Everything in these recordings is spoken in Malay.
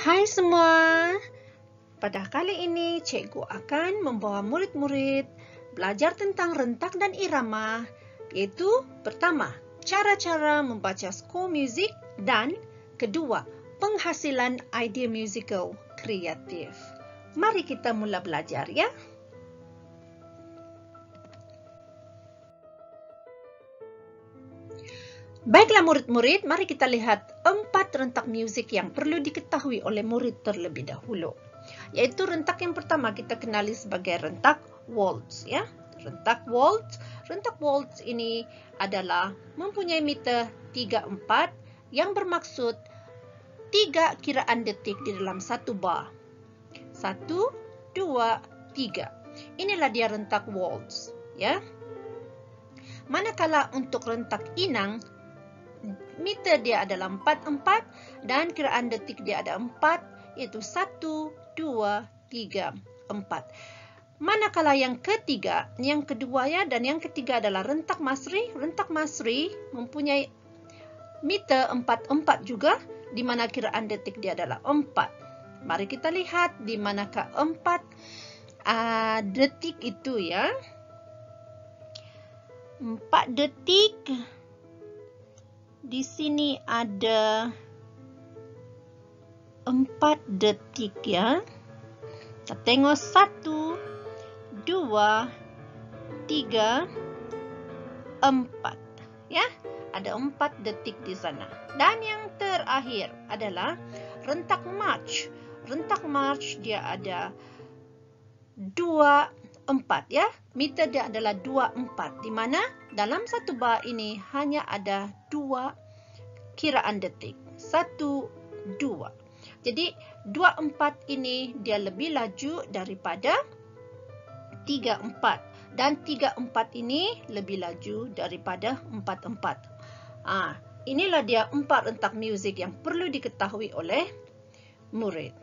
Hai semua, pada kali ini cikgu akan membawa murid-murid belajar tentang rentak dan irama, yaitu pertama, cara-cara membaca skor muzik dan kedua, penghasilan idea musical kreatif. Mari kita mula belajar ya. Baiklah murid-murid, mari kita lihat 4 rentak muzik yang perlu diketahui oleh murid terlebih dahulu. Yaitu rentak yang pertama kita kenali sebagai rentak waltz ya. Rentak waltz ini adalah mempunyai meter 3/4 yang bermaksud 3 kiraan detik di dalam satu bar. 1, 2, 3. Inilah dia rentak waltz ya. Manakala untuk rentak inang, meter dia adalah 4/4 dan kiraan detik dia ada 4, iaitu 1, 2, 3, 4. Manakala yang kedua ya, dan yang ketiga adalah rentak masri. Rentak masri mempunyai meter 4/4 juga, di mana kiraan detik dia adalah 4. Mari kita lihat di manakah 4 detik itu ya. 4 detik. Di sini ada 4 detik ya. Kita tengok 1, 2, 3, 4. Ya, ada 4 detik di sana. Dan yang terakhir adalah rentak march. Rentak march dia ada 2/4 ya. Meter dia adalah 2/4, di mana dalam satu bar ini hanya ada 2 kiraan detik. 1, 2. Jadi 2/4 ini dia lebih laju daripada 3/4 dan 3/4 ini lebih laju daripada 4/4. Inilah dia 4 rentak muzik yang perlu diketahui oleh murid.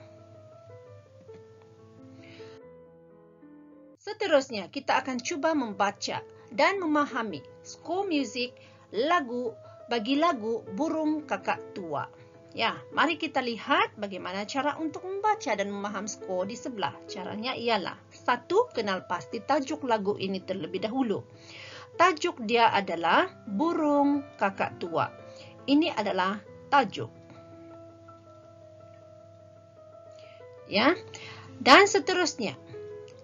Seterusnya, kita akan cuba membaca dan memahami skor muzik bagi lagu Burung Kakak Tua. Ya, mari kita lihat bagaimana cara untuk membaca dan memaham skor di sebelah. Caranya ialah 1. Kenal pasti tajuk lagu ini terlebih dahulu. Tajuk dia adalah Burung Kakak Tua. Ini adalah tajuk. Ya. Dan seterusnya,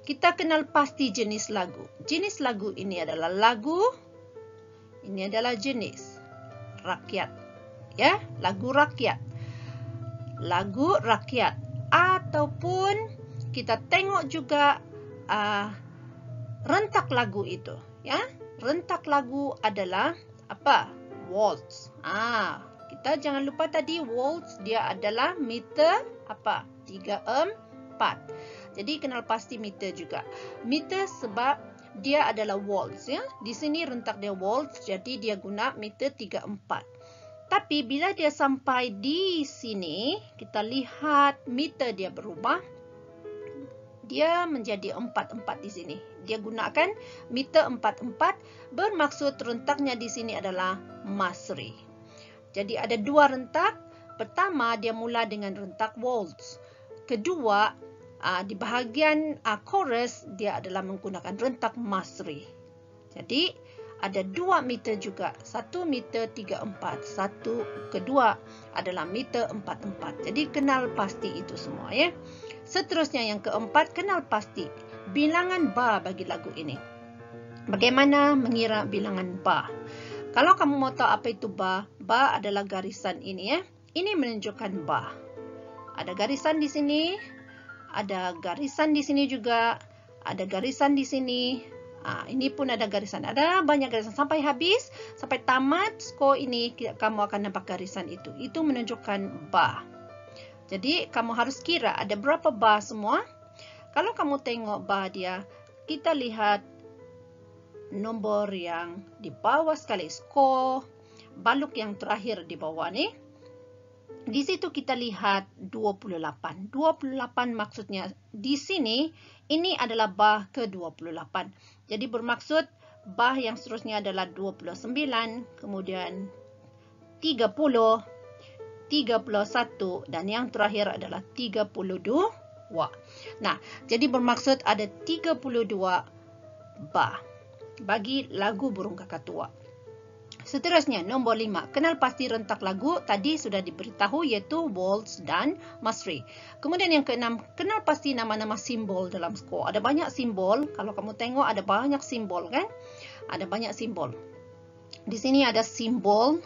kita kenal pasti jenis lagu. Jenis lagu ini adalah jenis rakyat. Ya, lagu rakyat. Lagu rakyat. Ataupun kita tengok juga rentak lagu itu. Ya, rentak lagu adalah apa? Waltz. Kita jangan lupa tadi waltz dia adalah meter apa? 3/4. Jadi kenal pasti meter juga. Meter sebab dia adalah waltz ya. Di sini rentak dia waltz, jadi dia guna meter 3/4. Tapi bila dia sampai di sini, kita lihat meter dia berubah. Dia menjadi 4/4 di sini. Dia gunakan meter 4/4, bermaksud rentaknya di sini adalah masri. Jadi ada 2 rentak. Pertama dia mula dengan rentak waltz. Kedua, di bahagian chorus dia adalah menggunakan rentak masri. Jadi ada 2 meter juga. 1 meter 3/4. Kedua adalah meter 4/4. Jadi kenal pasti itu semua ya. Seterusnya yang keempat, kenal pasti bilangan bar bagi lagu ini. Bagaimana mengira bilangan bar? Kalau kamu mau tahu apa itu bar, bar adalah garisan ini ya. Ini menunjukkan bar. Ada garisan di sini, ada garisan di sini juga, ada garisan di sini. Ini pun ada garisan. Ada banyak garisan sampai habis, sampai tamat skor ini kamu akan nampak garisan itu. Itu menunjukkan bar. Jadi kamu harus kira ada berapa bar semua. Kalau kamu tengok bar dia, kita lihat nombor yang di bawah sekali, skor baluk yang terakhir di bawah ni. Di situ kita lihat 28. 28 maksudnya di sini ini adalah bar ke-28. Jadi bermaksud bar yang seterusnya adalah 29, kemudian 30, 31 dan yang terakhir adalah 32. Nah, jadi bermaksud ada 32 bar bagi lagu Burung Kakatua. Seterusnya, nombor 5. Kenal pasti rentak lagu. Tadi sudah diberitahu iaitu waltz dan masri. Kemudian yang keenam, kenal pasti nama-nama simbol dalam skor. Ada banyak simbol. Kalau kamu tengok ada banyak simbol kan? Ada banyak simbol. Di sini ada simbol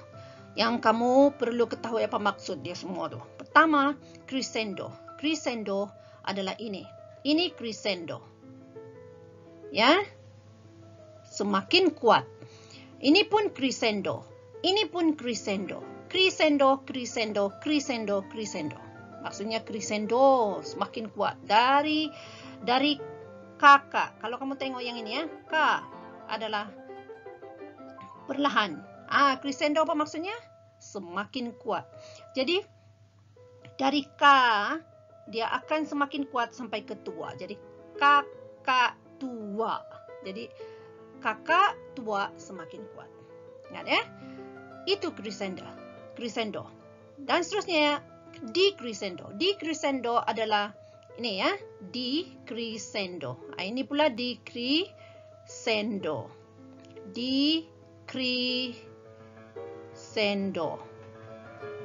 yang kamu perlu ketahui apa maksud dia semua tu. Pertama, crescendo. Crescendo adalah ini. Ini crescendo. Ya. Semakin kuat. Ini pun crescendo. Ini pun crescendo. Crescendo, crescendo, crescendo, crescendo. Maksudnya crescendo semakin kuat dari kakak. Kalau kamu tengok yang ini ya, K adalah perlahan. Crescendo apa maksudnya? Semakin kuat. Jadi dari K dia akan semakin kuat sampai ke tua. Jadi kakak tua. Jadi kakak tua semakin kuat. Ingat ya? Itu crescendo. Crescendo. Dan seterusnya decrescendo. Decrescendo adalah ini ya, decrescendo. Ini pula decrescendo. Decrescendo.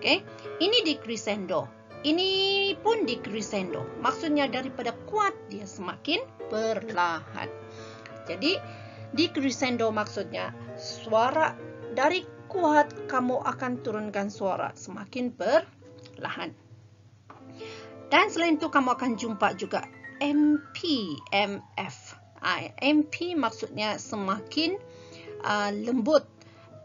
Oke, ini decrescendo. Ini pun decrescendo. Maksudnya daripada kuat dia semakin perlahan. Jadi decrescendo maksudnya suara dari kuat kamu akan turunkan suara semakin perlahan. Dan selain itu kamu akan jumpa juga MP, MF. MP maksudnya semakin lembut.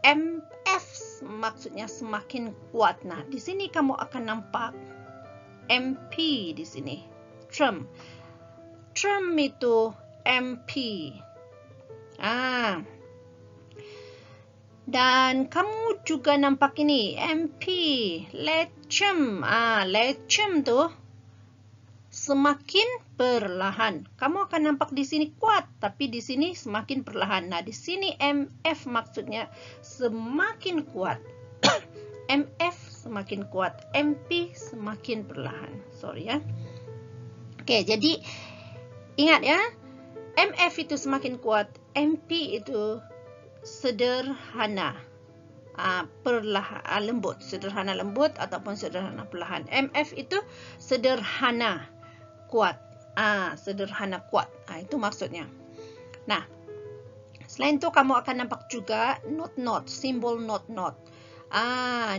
MF maksudnya semakin kuat. Nah, di sini kamu akan nampak MP di sini. Trum. Trum itu MP. Dan kamu juga nampak ini MP, lecem. Lecem tuh semakin perlahan. Kamu akan nampak di sini kuat, tapi di sini semakin perlahan. Nah, di sini MF maksudnya semakin kuat. MF semakin kuat, MP semakin perlahan. Sorry ya. Oke, jadi ingat ya. MF itu semakin kuat, MP itu sederhana, perlahan, lembut, sederhana lembut ataupun sederhana perlahan. MF itu sederhana kuat, sederhana kuat. Itu maksudnya. Nah, selain itu kamu akan nampak juga not, simbol not.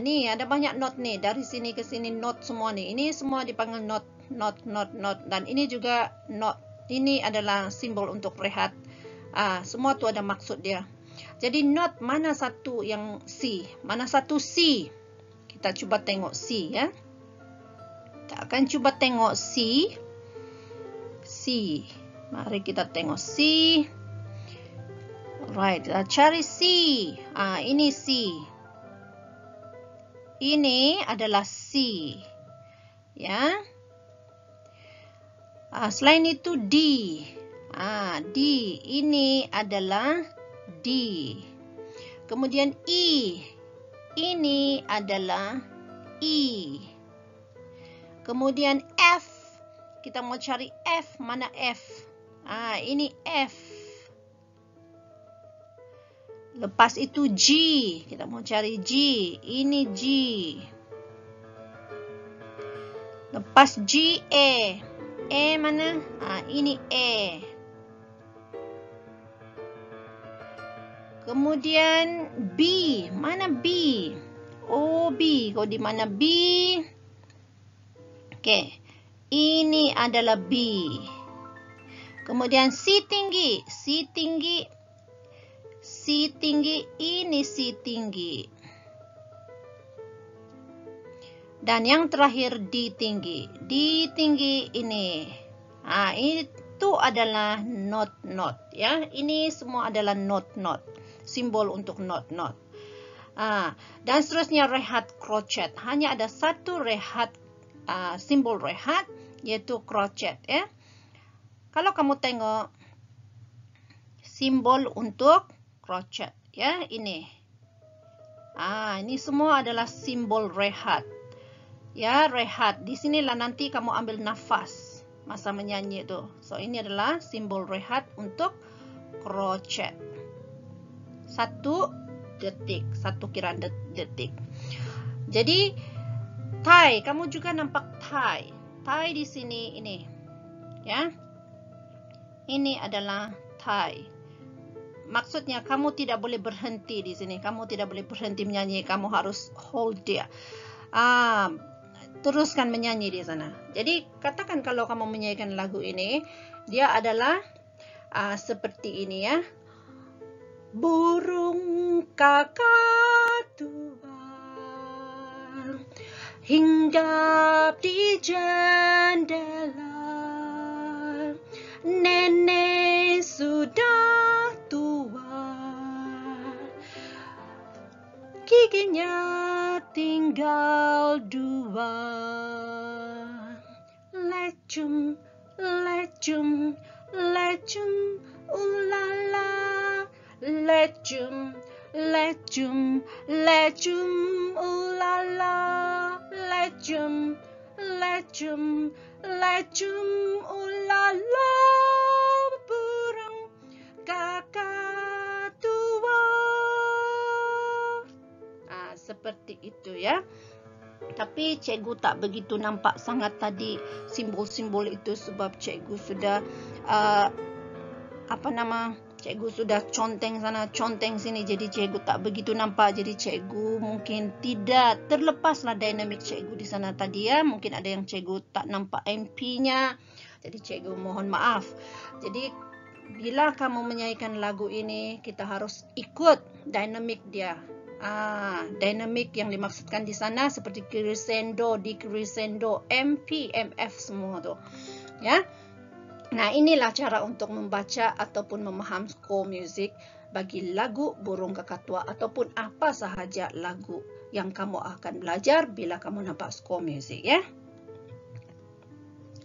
Nih ada banyak not nih, dari sini ke sini not semua nih. Ini semua dipanggil not. Dan ini juga not. Ini adalah simbol untuk rehat. Semua tu ada maksud dia. Jadi not mana satu yang C? Mana satu C? Kita cuba tengok C ya. Kita akan cuba tengok C. Mari kita tengok C. Alright, cari C. Ini C. Ini adalah C. Ya. Selain itu D. D. Ini adalah D. Kemudian E. Ini adalah E. Kemudian F. Kita mau cari F. Mana F? Ini F. Lepas itu G. Kita mau cari G. Ini G. Lepas G, E. E mana? Ini E. Kemudian B. Mana B? Oh, B. Kau di mana B? Oke. Ini adalah B. Kemudian C tinggi. C tinggi. C tinggi. Ini C tinggi. Dan yang terakhir D tinggi. D tinggi ini. Itu adalah not. Ya, ini semua adalah not. Simbol untuk not. Dan seterusnya rehat crochet. Hanya ada satu rehat, simbol rehat, yaitu crochet. Ya. Kalau kamu tengok simbol untuk crochet, ya ini. Ini semua adalah simbol rehat. Ya, rehat. Di sinilah nanti kamu ambil nafas masa menyanyi itu. So, ini adalah simbol rehat untuk crochet. 1 detik, 1 kiraan detik. Jadi, tie, kamu juga nampak tie. Tie di sini ini. Ya. Ini adalah tie. Maksudnya kamu tidak boleh berhenti di sini. Kamu tidak boleh berhenti menyanyi. Kamu harus hold dia. Teruskan menyanyi di sana. Jadi katakan kalau kamu menyanyikan lagu ini, dia adalah seperti ini ya. Burung kakak tua hinggap di jendela, nenek sudah tua, giginya tinggal 2. Lecum, lecum, lecum, ulala. Lecum, lecum, lecum, ulala. Lecum, lecum, lecum, ulala. Burung kakak tua. Seperti itu ya. Tapi cikgu tak begitu nampak sangat tadi simbol-simbol itu sebab cikgu sudah cikgu sudah conteng sana, conteng sini, jadi cikgu tak begitu nampak. Jadi cikgu mungkin tidak terlepaslah dinamik cikgu di sana tadi ya. Mungkin ada yang cikgu tak nampak MP-nya. Jadi cikgu mohon maaf. Jadi bila kamu menyanyikan lagu ini, kita harus ikut dinamik dia. Dinamik yang dimaksudkan di sana seperti crescendo, decrescendo, MP, MF semua tuh. Ya. Nah, inilah cara untuk membaca ataupun memaham score music bagi lagu Burung Kakak Tua ataupun apa sahaja lagu yang kamu akan belajar bila kamu nampak score music ya.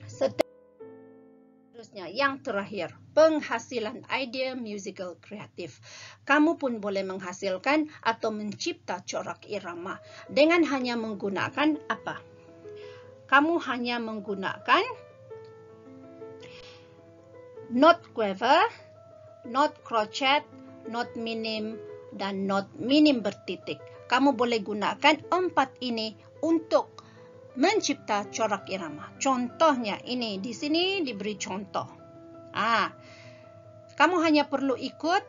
Seterusnya, yang terakhir, penghasilan idea musical kreatif. Kamu pun boleh menghasilkan atau mencipta corak irama dengan hanya menggunakan apa? Kamu hanya menggunakan not quiver, not crochet, not minim, dan not minim bertitik. Kamu boleh gunakan 4 ini untuk mencipta corak irama. Contohnya ini, di sini diberi contoh. Kamu hanya perlu ikut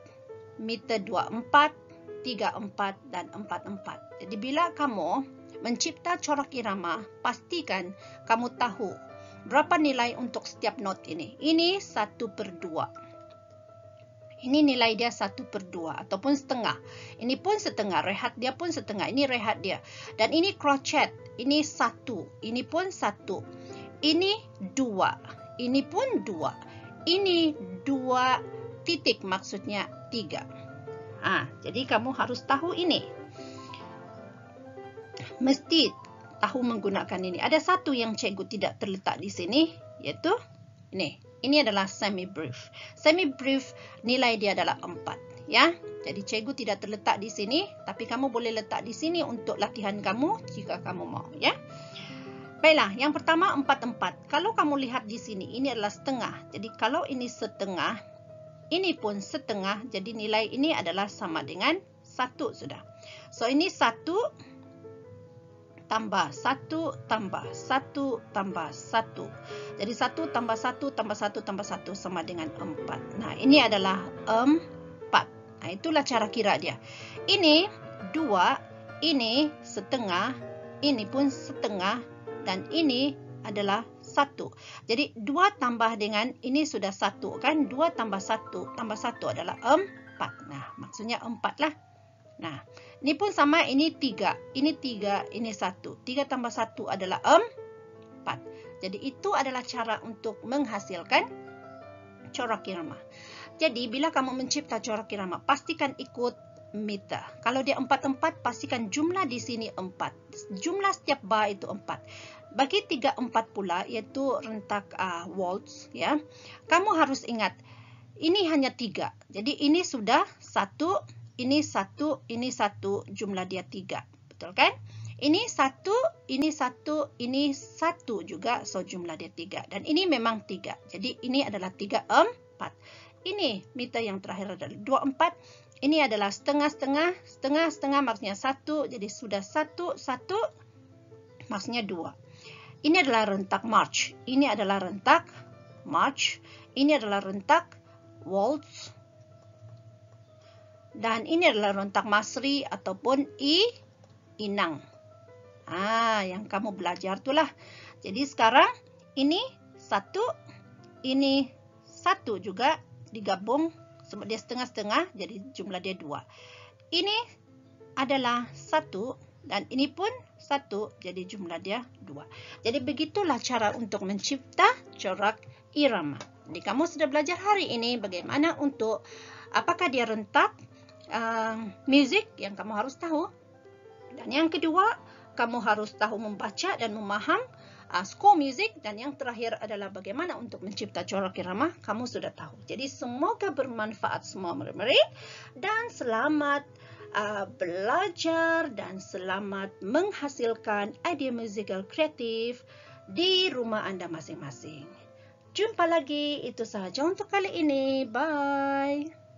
meter 24, 34, dan 44. Jadi bila kamu mencipta corak irama, pastikan kamu tahu berapa nilai untuk setiap not ini. Ini 1/2. Ini nilai dia 1/2 ataupun setengah. Ini pun setengah, rehat dia pun setengah. Ini rehat dia. Dan ini crochet. Ini 1. Ini pun 1. Ini 2. Ini pun 2. Ini 2 titik, maksudnya 3. Jadi kamu harus tahu ini. Mesti tahu menggunakan ini. Ada satu yang cikgu tidak terletak di sini, yaitu ini. Ini adalah semi-brief. Semi-brief nilai dia adalah 4. Ya, jadi cikgu tidak terletak di sini, tapi kamu boleh letak di sini untuk latihan kamu jika kamu mau. Ya. Baiklah, yang pertama 4/4. Kalau kamu lihat di sini, ini adalah setengah. Jadi kalau ini setengah, ini pun setengah. Jadi nilai ini adalah sama dengan 1 sudah. So ini 1 tambah 1 tambah 1 tambah 1. Jadi 1 tambah 1 tambah 1 tambah 1 sama dengan 4. Nah, ini adalah 4. Nah, itulah cara kira dia. Ini 2, ini setengah, ini pun setengah, dan ini adalah 1. Jadi 2 tambah dengan ini sudah 1 kan? 2 tambah 1 adalah 4. Nah, maksudnya 4 lah. Nah, ini pun sama, ini 3. Ini 3, ini 1. 3 tambah 1 adalah 4. Jadi itu adalah cara untuk menghasilkan corak irama. Jadi bila kamu mencipta corak irama, pastikan ikut meter. Kalau dia 4/4, pastikan jumlah di sini 4. Jumlah setiap bar itu 4. Bagi 3/4 pula, yaitu rentak waltz, ya. Kamu harus ingat, ini hanya 3. Jadi ini sudah 1, ini 1, ini 1, jumlah dia 3. Betul kan? Ini 1, ini 1, ini 1 juga. So, jumlah dia 3. Dan ini memang 3. Jadi, ini adalah 3, 4. Ini meter yang terakhir adalah 2, 4. Ini adalah setengah-setengah. Setengah-setengah maksudnya 1. Jadi, sudah 1, 1 maksudnya 2. Ini adalah rentak march. Ini adalah rentak march. Ini adalah rentak waltz. Dan ini adalah rentak masri ataupun inang. Yang kamu belajar itulah. Jadi sekarang ini 1, ini 1 juga digabung sebab dia setengah-setengah, jadi jumlah dia 2. Ini adalah 1 dan ini pun 1, jadi jumlah dia 2. Jadi begitulah cara untuk mencipta corak irama. Jadi kamu sudah belajar hari ini bagaimana untuk apakah dia rentak musik yang kamu harus tahu. Dan yang kedua, kamu harus tahu membaca dan memaham skor musik. Dan yang terakhir adalah bagaimana untuk mencipta corak irama. Kamu sudah tahu. Jadi semoga bermanfaat semua murid-murid. Dan selamat belajar dan selamat menghasilkan ide musikal kreatif di rumah Anda masing-masing. Jumpa lagi. Itu sahaja untuk kali ini. Bye.